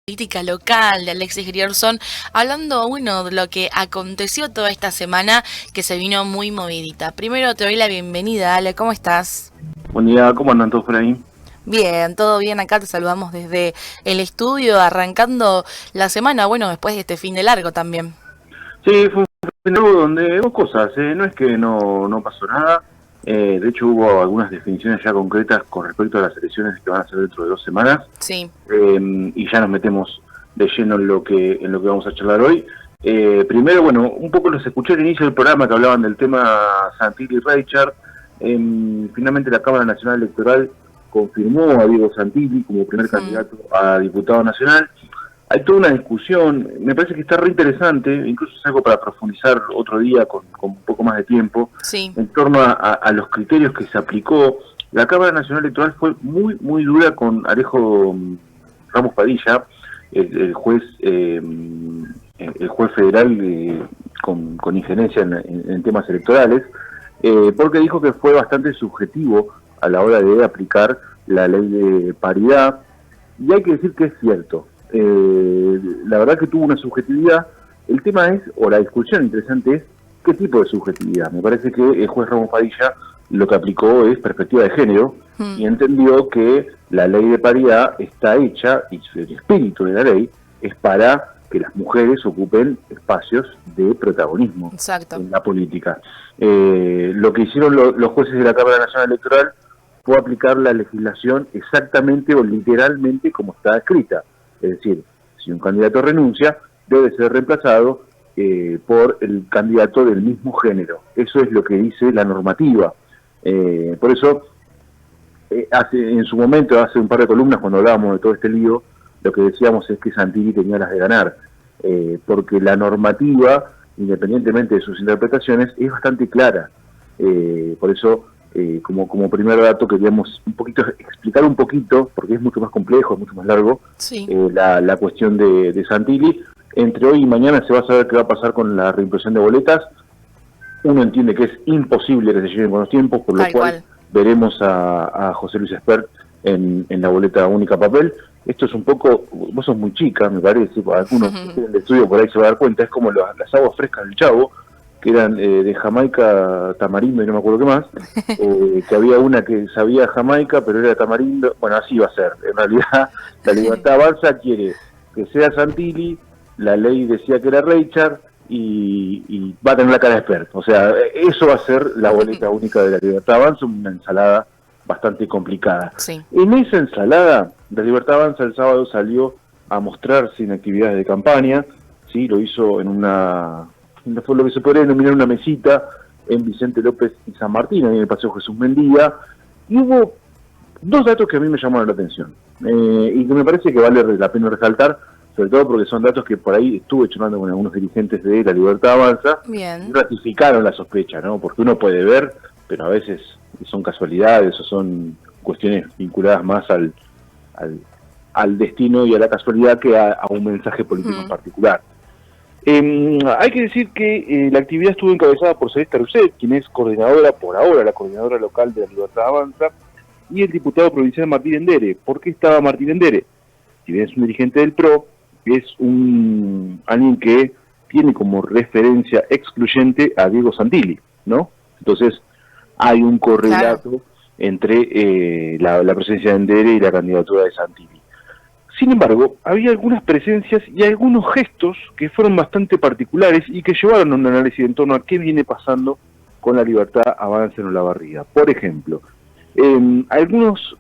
Política local de Alexis Grierson, hablando de lo que aconteció toda esta semana que se vino muy movidita. Primero te doy la bienvenida, Ale, ¿cómo estás? Buen día, ¿cómo andan todos por ahí? Bien, todo bien, acá te saludamos desde el estudio, arrancando la semana, después de este fin de largo también. Sí, fue un fin de largo donde hubo cosas, no es que no pasó nada, de hecho hubo algunas definiciones ya concretas con respecto a las elecciones que van a ser dentro de 2 semanas, Sí. Y ya nos metemos de lleno en lo que vamos a charlar hoy. Primero, un poco los escuché al inicio del programa que hablaban del tema Santilli y Reichard. Finalmente la Cámara Nacional Electoral confirmó a Diego Santilli como primer candidato a diputado nacional. Hay toda una discusión, me parece que está re interesante, incluso es algo para profundizar otro día con un poco más de tiempo, Sí. en torno a los criterios que se aplicó. La Cámara Nacional Electoral fue muy dura con Alejo Ramos Padilla, el juez federal con injerencia en temas electorales, porque dijo que fue bastante subjetivo a la hora de aplicar la ley de paridad, y hay que decir que es cierto. La verdad que tuvo una subjetividad. El tema es, o la discusión interesante es, ¿qué tipo de subjetividad? Me parece que el juez Ramos Padilla lo que aplicó es perspectiva de género y entendió que la ley de paridad está hecha, y el espíritu de la ley es para que las mujeres ocupen espacios de protagonismo. Exacto. En la política. Lo que hicieron los jueces de la Cámara Nacional Electoral fue aplicar la legislación exactamente o literalmente como está escrita. Es decir, si un candidato renuncia, debe ser reemplazado por el candidato del mismo género. Eso es lo que dice la normativa. Por eso, en su momento, hace un par de columnas, cuando hablábamos de todo este lío, lo que decíamos es que Santilli tenía las de ganar, porque la normativa, independientemente de sus interpretaciones, es bastante clara. Por eso, como primer dato, queríamos explicar un poquito, porque es mucho más complejo, es mucho más largo, Sí. la cuestión de Santilli. Entre hoy y mañana se va a saber qué va a pasar con la reimpresión de boletas. Uno entiende que es imposible que se lleven con los tiempos, por lo cual veremos a José Luis Espert en la boleta única papel. Esto es un poco, vos sos muy chica, me parece, algunos del estudio por ahí se va a dar cuenta, es como las aguas frescas del Chavo, que eran de Jamaica, tamarindo y no me acuerdo qué más, que había una que sabía Jamaica, pero era tamarindo. Bueno, así va a ser. En realidad, la Libertad Avanza quiere que sea Santilli, la ley decía que era Reichard, y va a tener la cara de Espert. O sea, eso va a ser la boleta única de la Libertad Avanza, una ensalada bastante complicada. Sí. En esa ensalada, la Libertad Avanza el sábado salió a mostrarse en actividades de campaña, ¿sí? Lo hizo fue lo que se podría denominar una mesita en Vicente López y San Martín, ahí en el Paseo Jesús Mendía, y hubo dos datos que a mí me llamaron la atención, y que me parece que vale la pena resaltar, sobre todo porque son datos que por ahí estuve charlando con algunos dirigentes de la Libertad Avanza. Bien. Y ratificaron la sospecha, ¿no? Porque uno puede ver, pero a veces son casualidades o son cuestiones vinculadas más al destino y a la casualidad que a un mensaje político en particular. Hay que decir que la actividad estuvo encabezada por Celeste Rousset, quien es coordinadora, por ahora, la coordinadora local de la Libertad Avanza, y el diputado provincial Martín Endere. ¿Por qué estaba Martín Endere? Si bien es un dirigente del PRO, es alguien que tiene como referencia excluyente a Diego Santilli, ¿no? Entonces, hay un correlato entre la presencia de Endere y la candidatura de Santilli. Sin embargo, había algunas presencias y algunos gestos que fueron bastante particulares y que llevaron a un análisis en torno a qué viene pasando con la Libertad Avanza en Olavarría. Por ejemplo, algunos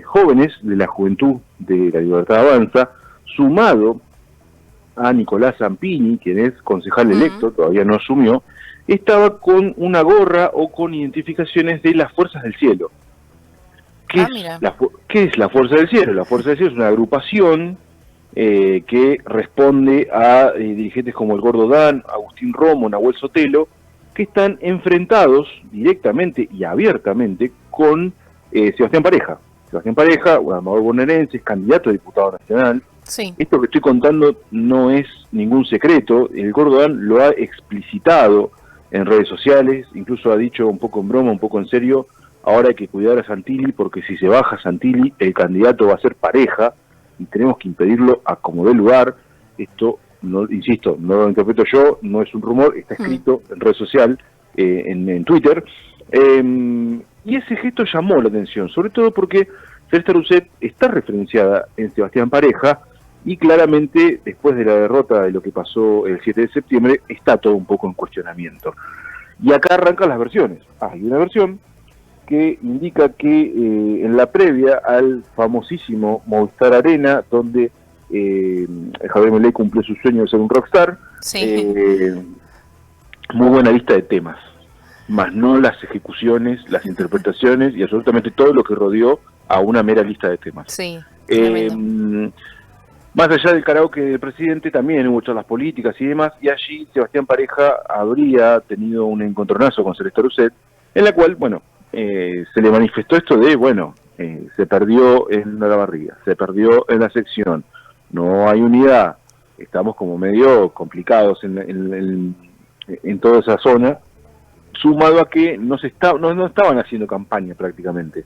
jóvenes de la juventud de la Libertad Avanza, sumado a Nicolás Zampini, quien es concejal electo, todavía no asumió, estaba con una gorra o con identificaciones de las Fuerzas del Cielo. ¿Qué es la Fuerza del Cielo? La Fuerza del Cielo es una agrupación que responde a dirigentes como el Gordo Dan, Agustín Romo, Nahuel Sotelo, que están enfrentados directamente y abiertamente con Sebastián Pareja. Sebastián Pareja, un amador bonaerense, es candidato a diputado nacional. Sí. Esto que estoy contando no es ningún secreto, el Gordo Dan lo ha explicitado en redes sociales, incluso ha dicho un poco en broma, un poco en serio, ahora hay que cuidar a Santilli porque si se baja Santilli, el candidato va a ser Pareja. y tenemos que impedirlo a como dé lugar. Esto, no, insisto, no lo interpreto yo, no es un rumor, está escrito en red social, en Twitter, y ese gesto llamó la atención, sobre todo porque Celeste Rousseff está referenciada en Sebastián Pareja, y claramente después de la derrota de lo que pasó el 7 de septiembre, está todo un poco en cuestionamiento. Y acá arrancan las versiones. Hay una versión que indica que en la previa al famosísimo Movistar Arena, donde Javier Milei cumplió su sueño de ser un rockstar, Sí. muy buena lista de temas, más no las ejecuciones, las interpretaciones y absolutamente todo lo que rodeó a una mera lista de temas. Sí, tremendo. Más allá del karaoke del presidente, también hubo charlas políticas y demás, y allí Sebastián Pareja habría tenido un encontronazo con Celeste Rousseff, en la cual, bueno, se le manifestó esto de, bueno, se perdió en Olavarría, se perdió en la sección, no hay unidad, estamos como medio complicados en toda esa zona, sumado a que no estaban haciendo campaña prácticamente.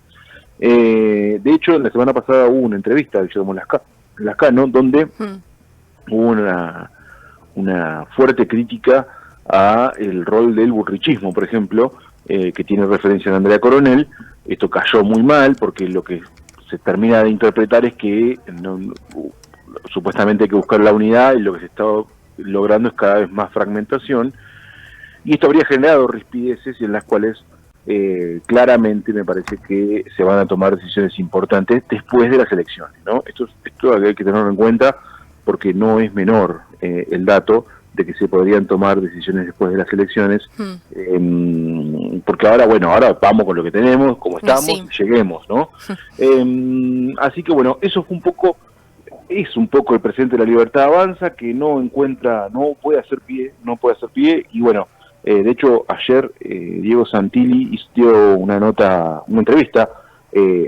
De hecho, la semana pasada hubo una entrevista de Guillermo Lascano, donde hubo una fuerte crítica a el rol del burrichismo, por ejemplo, que tiene referencia a Andrea Coronel. Esto cayó muy mal porque lo que se termina de interpretar es que supuestamente hay que buscar la unidad y lo que se está logrando es cada vez más fragmentación, y esto habría generado rispideces en las cuales claramente me parece que se van a tomar decisiones importantes después de las elecciones, ¿no? Esto hay que tenerlo en cuenta porque no es menor el dato de que se podrían tomar decisiones después de las elecciones, porque ahora vamos con lo que tenemos, como estamos, Sí. y lleguemos, ¿no? Así que bueno, eso fue es un poco el presidente de la Libertad Avanza, que no puede hacer pie, y bueno, de hecho ayer Diego Santilli dio una entrevista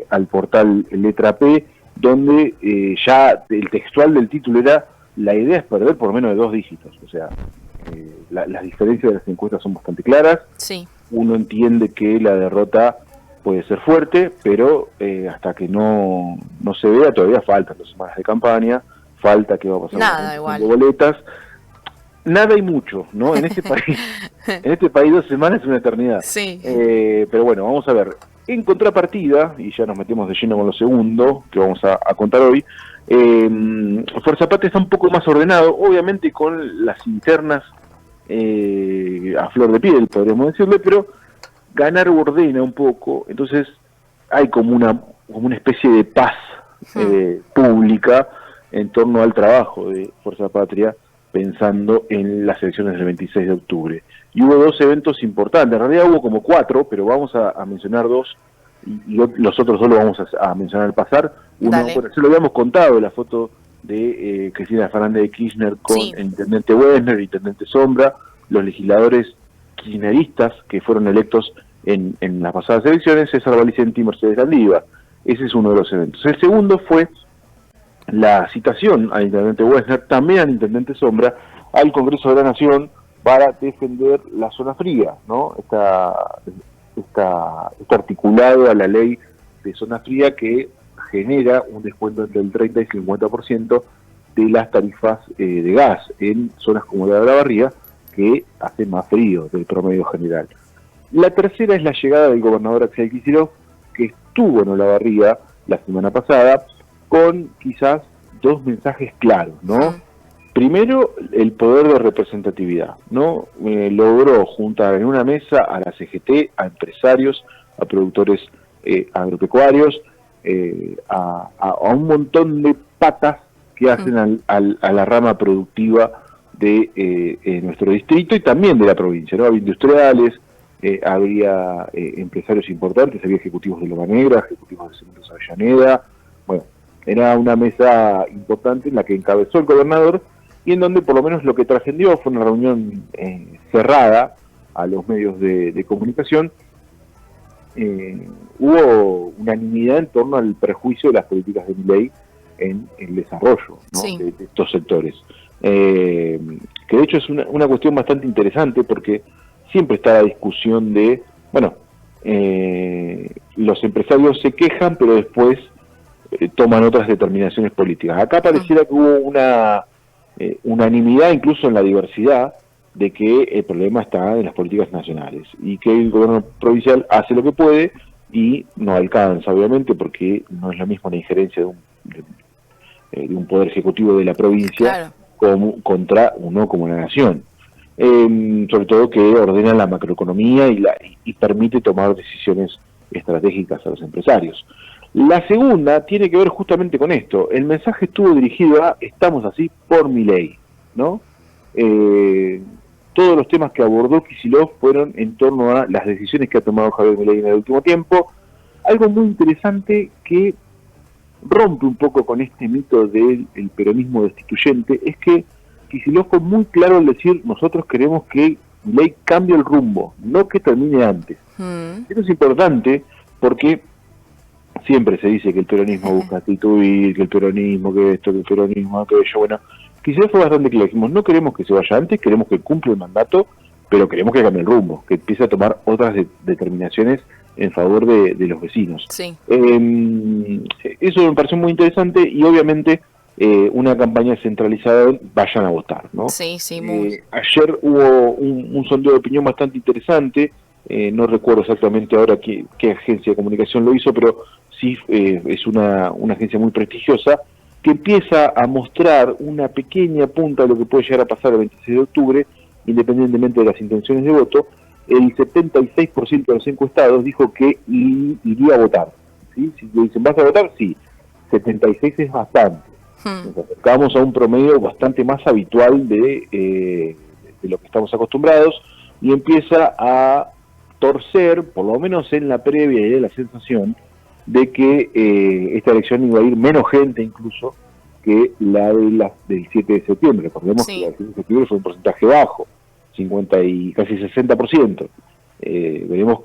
al portal Letra P, donde ya el textual del título era: la idea es perder por menos de 2 dígitos, o sea, las diferencias de las encuestas son bastante claras. Sí. Uno entiende que la derrota puede ser fuerte, pero hasta que no se vea, todavía faltan 2 semanas de campaña, falta que va a pasar Nada, igual. de boletas, nada y mucho, ¿no? En este país 2 semanas es una eternidad. Sí. Pero bueno, vamos a ver. En contrapartida, y ya nos metemos de lleno con lo segundo que vamos a contar hoy, Fuerza Patria está un poco más ordenado, obviamente con las internas a flor de piel, podríamos decirle, pero ganar ordena un poco, entonces hay como una especie de paz pública en torno al trabajo de Fuerza Patria, pensando en las elecciones del 26 de octubre. Y hubo 2 eventos importantes, en realidad hubo como 4, pero vamos a mencionar 2, y los otros 2 los vamos a mencionar al pasar. Uno, bueno, se lo habíamos contado, la foto de Cristina Fernández de Kirchner con el intendente Wessner, el intendente Sombra, los legisladores kirchneristas que fueron electos en las pasadas elecciones, César Valicenti y Mercedes Landívar. Ese es uno de los eventos. El segundo fue la citación al intendente Wessner, también al intendente Sombra, al Congreso de la Nación para defender la zona fría, ¿no? Está articulado a la ley de zona fría que genera un descuento entre el 30 y 50% de las tarifas de gas en zonas como la de Olavarría, que hace más frío del promedio general. La tercera es la llegada del gobernador Axel Kicillof, que estuvo en Olavarría la semana pasada, con quizás 2 mensajes claros, ¿no? Primero, el poder de representatividad, ¿no? Logró juntar en una mesa a la CGT, a empresarios, a productores agropecuarios, a un montón de patas que hacen a la rama productiva de nuestro distrito y también de la provincia, ¿no? Había industriales, había empresarios importantes, había ejecutivos de Loma Negra, ejecutivos de Cementos Avellaneda. Bueno, era una mesa importante en la que encabezó el gobernador y en donde por lo menos lo que trascendió fue una reunión cerrada a los medios de comunicación. Hubo unanimidad en torno al perjuicio de las políticas de Milei en el desarrollo, ¿no? de estos sectores. Que de hecho es una cuestión bastante interesante porque siempre está la discusión de, bueno, los empresarios se quejan, pero después toman otras determinaciones políticas. Acá pareciera que hubo una unanimidad incluso en la diversidad de que el problema está en las políticas nacionales y que el gobierno provincial hace lo que puede y no alcanza, obviamente, porque no es la misma la injerencia de un poder ejecutivo de la provincia como contra uno como la nación. Sobre todo que ordena la macroeconomía y permite tomar decisiones estratégicas a los empresarios. La segunda tiene que ver justamente con esto. El mensaje estuvo dirigido a estamos así por Milei, ¿no? Todos los temas que abordó Kicillof fueron en torno a las decisiones que ha tomado Javier Milei en el último tiempo. Algo muy interesante que rompe un poco con este mito del peronismo destituyente es que Kicillof fue muy claro al decir nosotros queremos que Milei cambie el rumbo, no que termine antes. Esto es importante porque siempre se dice que el peronismo busca sustituir, que el peronismo, que esto, que el peronismo, aquello. Bueno, Kicillof fue bastante claro, dijimos, no queremos que se vaya antes, queremos que cumpla el mandato, pero queremos que cambie el rumbo, que empiece a tomar otras determinaciones en favor de los vecinos. Sí. Eso me pareció muy interesante y obviamente una campaña centralizada en vayan a votar, ¿no? Sí, sí, muy. Ayer hubo un sondeo de opinión bastante interesante, no recuerdo exactamente ahora qué agencia de comunicación lo hizo, pero sí es una agencia muy prestigiosa, que empieza a mostrar una pequeña punta de lo que puede llegar a pasar el 26 de octubre, independientemente de las intenciones de voto. El 76% de los encuestados dijo que iría a votar. ¿Sí? Si le dicen, ¿vas a votar? Sí. 76 es bastante. Nos acercamos a un promedio bastante más habitual de lo que estamos acostumbrados, y empieza a torcer, por lo menos en la previa y de la sensación, de que esta elección iba a ir menos gente incluso que la del 7 de septiembre. Recordemos que la del 7 de septiembre fue un porcentaje bajo, 50 y casi 60%. Veremos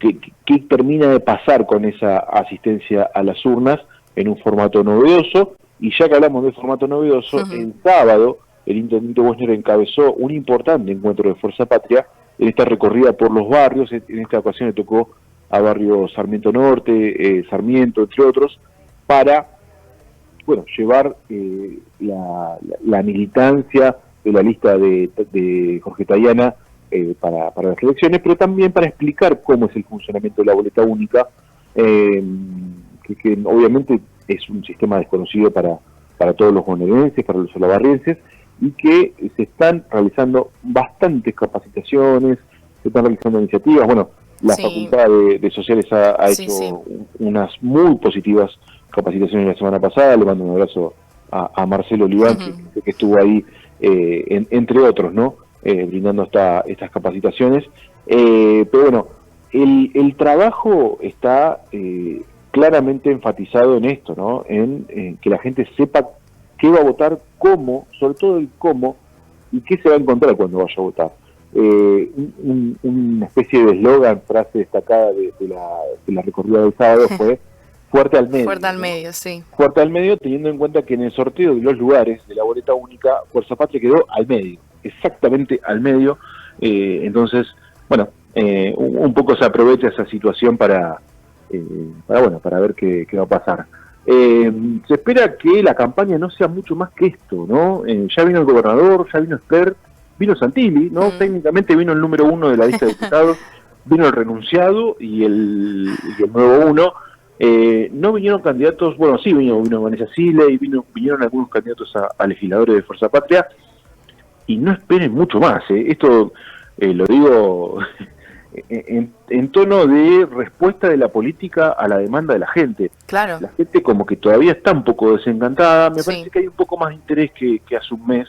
qué termina de pasar con esa asistencia a las urnas en un formato novedoso. Y ya que hablamos de formato novedoso, el sábado el intendente Wessner encabezó un importante encuentro de Fuerza Patria en esta recorrida por los barrios. En esta ocasión le tocó a barrio Sarmiento Norte, Sarmiento, entre otros, para llevar la militancia de la lista de Jorge Tayana para las elecciones, pero también para explicar cómo es el funcionamiento de la boleta única, que obviamente es un sistema desconocido para todos los bonaerenses, para los olavarrienses, y que se están realizando bastantes capacitaciones, se están realizando iniciativas. Bueno, la Facultad de Sociales ha hecho unas muy positivas capacitaciones la semana pasada. Le mando un abrazo a Marcelo Oliván, que estuvo ahí, entre otros, ¿no? Brindando estas capacitaciones. Pero bueno, el trabajo está claramente enfatizado en esto, ¿no? En que la gente sepa qué va a votar, cómo, sobre todo el cómo, y qué se va a encontrar cuando vaya a votar. Una especie de eslogan, frase destacada de la recorrida del sábado fue fuerte al medio. Fuerte al medio, sí. Fuerte al medio, teniendo en cuenta que en el sorteo de los lugares de la boleta única, Fuerza Patria quedó al medio, exactamente al medio. Entonces, bueno, un poco se aprovecha esa situación para ver qué va a pasar. Se espera que la campaña no sea mucho más que esto, ¿no? Ya vino el gobernador, ya vino Esper, vino Santilli, ¿no? Técnicamente vino el número 1 de la lista de diputados, vino el renunciado y el nuevo 1. No vinieron candidatos, bueno, sí vino Vanessa Sile y vinieron algunos candidatos a legisladores de Fuerza Patria, y no esperen mucho más. Esto lo digo en tono de respuesta de la política a la demanda de la gente. Claro. La gente como que todavía está un poco desencantada. Me parece que hay un poco más de interés que hace un mes.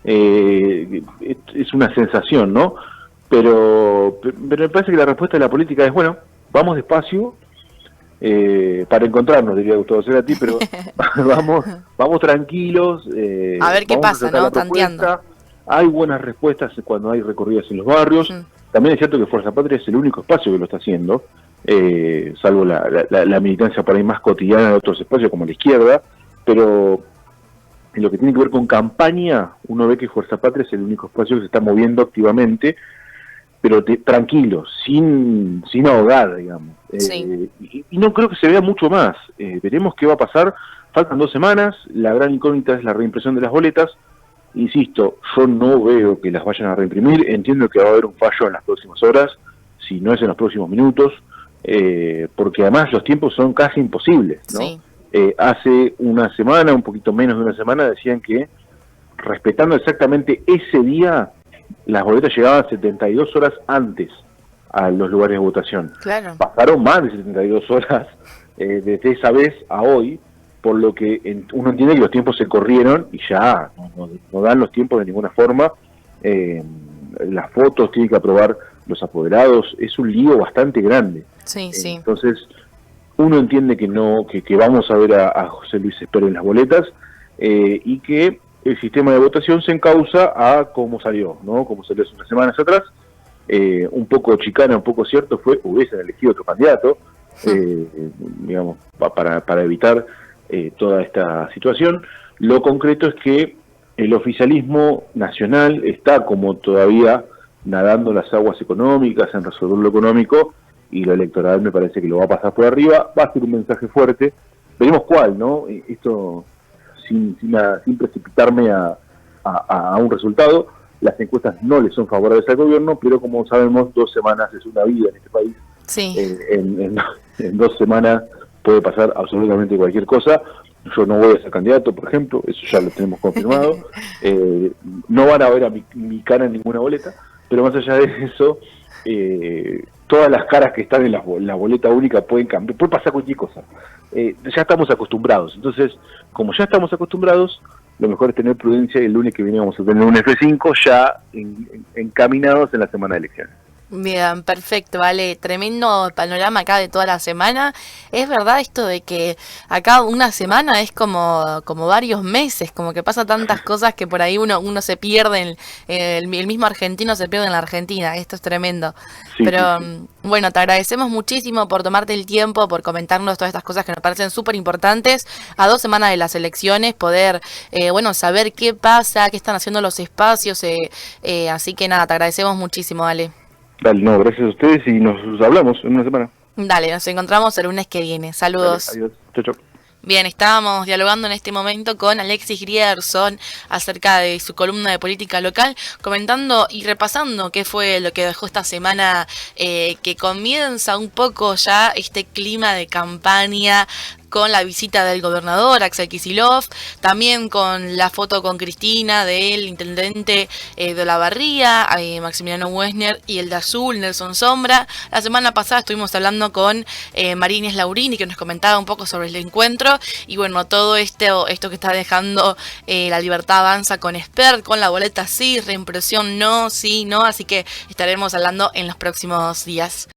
Es una sensación, ¿no? Pero me parece que la respuesta de la política es, bueno, vamos despacio para encontrarnos, diría Gustavo Cerati, pero vamos tranquilos. A ver qué pasa, ¿no? Tanteando. Hay buenas respuestas cuando hay recorridas en los barrios. También es cierto que Fuerza Patria es el único espacio que lo está haciendo, salvo la militancia por ahí más cotidiana de otros espacios como la izquierda, pero en lo que tiene que ver con campaña, uno ve que Fuerza Patria es el único espacio que se está moviendo activamente, pero tranquilos, sin ahogar, digamos. Sí. Y no creo que se vea mucho más. Veremos qué va a pasar. Faltan 2 semanas, la gran incógnita es la reimpresión de las boletas. Insisto, yo no veo que las vayan a reimprimir, entiendo que va a haber un fallo en las próximas horas, si no es en los próximos minutos, porque además los tiempos son casi imposibles, ¿no? Sí. Hace una semana, un poquito menos de una semana, decían que respetando exactamente ese día, las boletas llegaban 72 horas antes a los lugares de votación. Claro. Pasaron más de 72 horas desde esa vez a hoy, por lo que uno entiende que los tiempos se corrieron y ya no dan los tiempos de ninguna forma. Las fotos tienen que aprobar los apoderados, es un lío bastante grande. Sí, sí. Entonces, uno entiende que vamos a ver a José Luis Espero en las boletas y que el sistema de votación se encausa a cómo salió, ¿no? Como salió hace unas semanas atrás. Un poco chicana, un poco cierto, hubiesen elegido otro candidato, digamos, para evitar toda esta situación. Lo concreto es que el oficialismo nacional está como todavía nadando las aguas económicas en resolver lo económico, y lo electoral me parece que lo va a pasar por arriba. Va a ser un mensaje fuerte, veremos cuál, ¿no? Esto sin precipitarme a un resultado. Las encuestas no le son favorables al gobierno, pero como sabemos, 2 semanas es una vida en este país. Sí. En 2 semanas puede pasar absolutamente cualquier cosa. Yo no voy a ser candidato, por ejemplo, eso ya lo tenemos confirmado. No van a ver a mi cara en ninguna boleta, pero más allá de eso, todas las caras que están en la boleta única pueden cambiar, puede pasar cualquier cosa. Ya estamos acostumbrados, entonces, como ya estamos acostumbrados, lo mejor es tener prudencia, y el lunes que viene vamos a tener un F5 ya encaminados en la semana de elecciones. Bien, perfecto, vale, tremendo panorama acá de toda la semana. Es verdad esto de que acá una semana es como varios meses, como que pasa tantas cosas que por ahí uno se pierde, el mismo argentino se pierde en la Argentina, esto es tremendo. Sí, Pero sí. bueno, te agradecemos muchísimo por tomarte el tiempo, por comentarnos todas estas cosas que nos parecen súper importantes. A 2 semanas de las elecciones, poder, saber qué pasa, qué están haciendo los espacios, así que nada, te agradecemos muchísimo, Ale. Dale, no, gracias a ustedes y nos hablamos en una semana. Dale, nos encontramos el lunes que viene. Dale, Saludos. adiós. Chau, chau. Bien, estábamos dialogando en este momento con Alexis Grierson acerca de su columna de política local, comentando y repasando qué fue lo que dejó esta semana, que comienza un poco ya este clima de campaña con la visita del gobernador Axel Kicillof, también con la foto con Cristina del intendente de Olavarría, Maximiliano Wessner, y el de Azul, Nelson Sombra. La semana pasada estuvimos hablando con María Inés Laurini, que nos comentaba un poco sobre el encuentro, y bueno, todo esto que está dejando La Libertad Avanza con Espert, con la boleta sí, reimpresión no, sí, no, así que estaremos hablando en los próximos días.